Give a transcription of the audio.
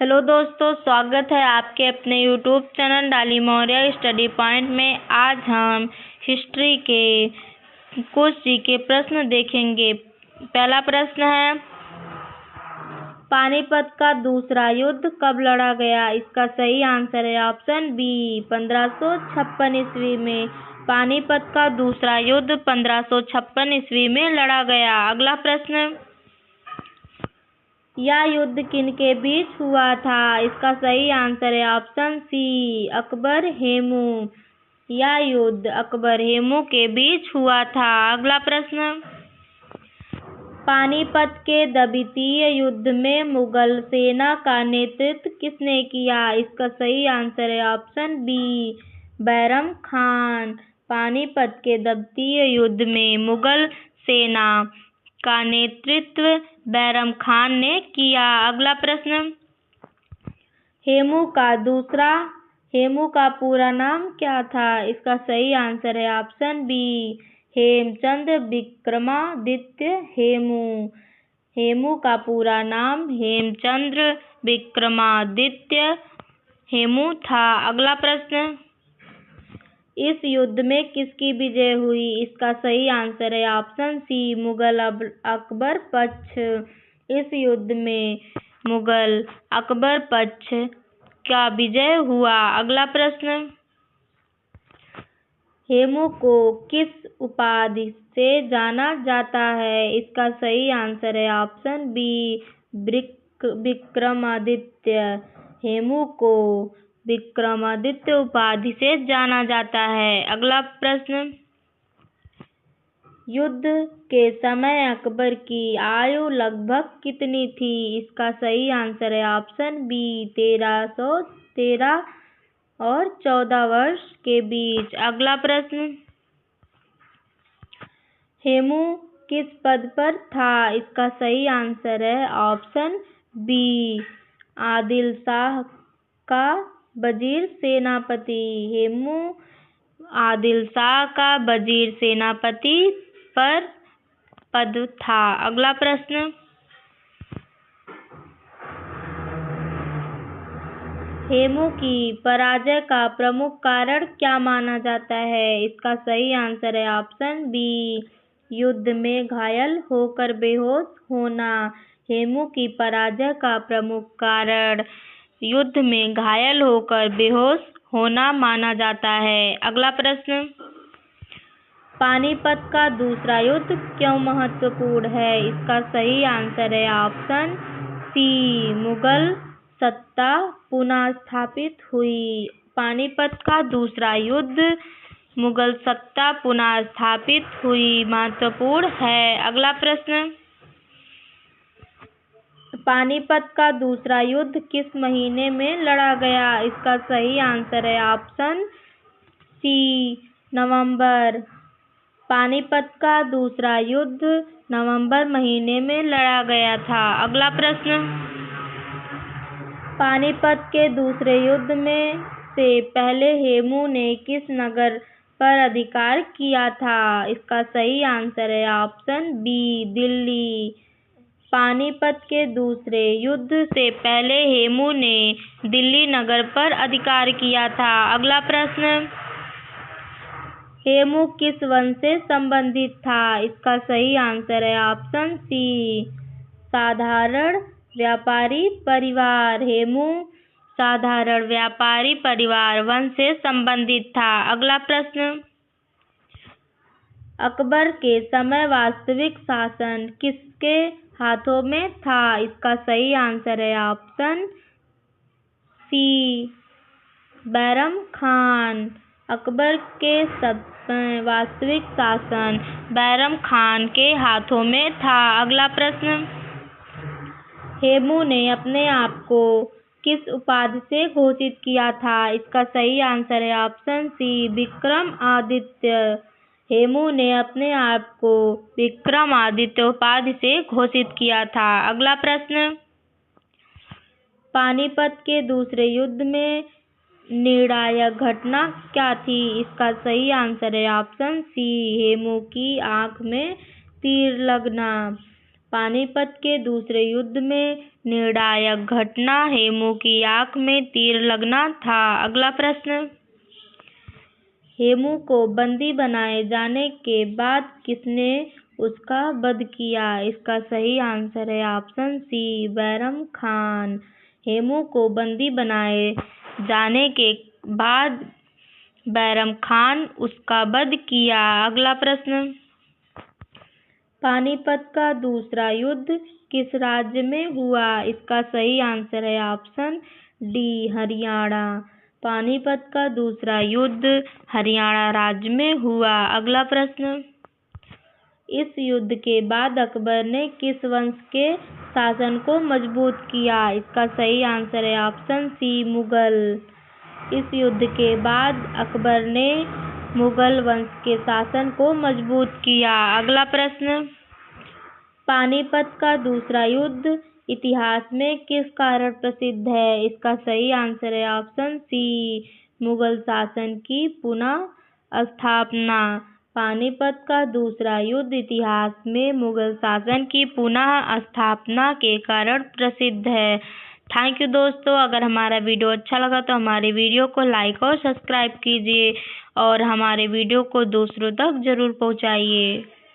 Hello दोस्तों, स्वागत है आपके अपने YouTube channel Dolly Maurya study point में। आज हम हिस्ट्री के कुछ जीके प्रश्न देखेंगे। पहला प्रश्न है, पानीपत का दूसरा युद्ध कब लड़ा गया? इसका सही आंसर है ऑप्शन बी 1556 ईस्वी में। पानीपत का दूसरा युद्ध 1556 ईस्वी में लड़ा गया। अगला प्रश्न, यह युद्ध किनके बीच हुआ था? इसका सही आंसर है ऑप्शन सी अकबर हेमू। यह युद्ध अकबर हेमू के बीच हुआ था। अगला प्रश्न, पानीपत के द्वितीय युद्ध में मुगल सेना का नेतृत्व किसने किया? इसका सही आंसर है ऑप्शन बी बैरम खान। पानीपत के द्वितीय युद्ध में मुगल सेना का नेतृत्व बैरम खान ने किया। अगला प्रश्न, हेमू का पूरा नाम क्या था? इसका सही आंसर है ऑप्शन बी हेमचंद्र विक्रमादित्य हेमू। हेमू का पूरा नाम हेमचंद्र विक्रमादित्य हेमू था। अगला प्रश्न, इस युद्ध में किसकी विजय हुई? इसका सही आंसर है ऑप्शन सी मुगल अकबर पक्ष। इस युद्ध में मुगल अकबर पक्ष का विजय हुआ। अगला प्रश्न, हेमू को किस उपाधि से जाना जाता है? इसका सही आंसर है ऑप्शन बी विक्रमादित्य। हेमू को विक्रमादित्य उपाधि से जाना जाता है। अगला प्रश्न, युद्ध के समय अकबर की आयु लगभग कितनी थी? इसका सही आंसर है ऑप्शन बी 1313 और 14 वर्ष के बीच। अगला प्रश्न, हेमू किस पद पर था? इसका सही आंसर है ऑप्शन बी आदिल शाह का वजीर सेनापति। हेमू आदिल शाह का वजीर सेनापति पर पद था। अगला प्रश्न, हेमू की पराजय का प्रमुख कारण क्या माना जाता है? इसका सही आंसर है ऑप्शन बी युद्ध में घायल होकर बेहोश होना। हेमू की पराजय का प्रमुख कारण युद्ध में घायल होकर बेहोश होना माना जाता है। अगला प्रश्न, पानीपत का दूसरा युद्ध क्यों महत्वपूर्ण है? इसका सही आंसर है ऑप्शन सी मुगल सत्ता पुनः स्थापित हुई। पानीपत का दूसरा युद्ध मुगल सत्ता पुनः स्थापित हुई महत्वपूर्ण है। अगला प्रश्न, पानीपत का दूसरा युद्ध किस महीने में लड़ा गया? इसका सही आंसर है ऑप्शन सी नवंबर। पानीपत का दूसरा युद्ध नवंबर महीने में लड़ा गया था। अगला प्रश्न, पानीपत के दूसरे युद्ध में से पहले हेमू ने किस नगर पर अधिकार किया था? इसका सही आंसर है ऑप्शन बी दिल्ली। पानीपत के दूसरे युद्ध से पहले हेमू ने दिल्ली नगर पर अधिकार किया था। अगला प्रश्न, हेमू किस वंश से संबंधित था? इसका सही आंसर है ऑप्शन सी साधारण व्यापारी परिवार। हेमू साधारण व्यापारी परिवार वंश से संबंधित था। अगला प्रश्न, अकबर के समय वास्तविक शासन किसके हाथों में था? इसका सही आंसर है ऑप्शन सी बैरम खान। अकबर के समय वास्तविक शासन बैरम खान के हाथों में था। अगला प्रश्न, हेमू ने अपने आप को किस उपाधि से घोषित किया था? इसका सही आंसर है ऑप्शन सी विक्रमादित्य। हेमू ने अपने आप को विक्रमादित्य उपाधि से घोषित किया था। अगला प्रश्न, पानीपत के दूसरे युद्ध में निर्णायक घटना क्या थी? इसका सही आंसर है ऑप्शन सी हेमू की आंख में तीर लगना। पानीपत के दूसरे युद्ध में निर्णायक घटना हेमू की आंख में तीर लगना था। अगला प्रश्न, हेमू को बंदी बनाए जाने के बाद किसने उसका वध किया? इसका सही आंसर है ऑप्शन सी, बैरम खान। हेमू को बंदी बनाए जाने के बाद बैरम खान उसका वध किया। अगला प्रश्न, पानीपत का दूसरा युद्ध किस राज्य में हुआ? इसका सही आंसर है ऑप्शन डी, हरियाणा। पानीपत का दूसरा युद्ध हरियाणा राज्य में हुआ। अगला प्रश्न, इस युद्ध के बाद अकबर ने किस वंश के शासन को मजबूत किया? इसका सही आंसर है ऑप्शन सी, मुगल। इस युद्ध के बाद अकबर ने मुगल वंश के शासन को मजबूत किया। अगला प्रश्न, पानीपत का दूसरा युद्ध इतिहास में किस कारण प्रसिद्ध है? इसका सही आंसर है ऑप्शन सी, मुगल शासन की पुनः स्थापना। पानीपत का दूसरा युद्ध इतिहास में मुगल शासन की पुनः स्थापना के कारण प्रसिद्ध है। थैंक यू दोस्तों। अगर हमारा वीडियो अच्छा लगा तो हमारे वीडियो को लाइक और सब्सक्राइब कीजिए और हमारे वीडियो को दूसरों तक जरूर पहुंचाइए।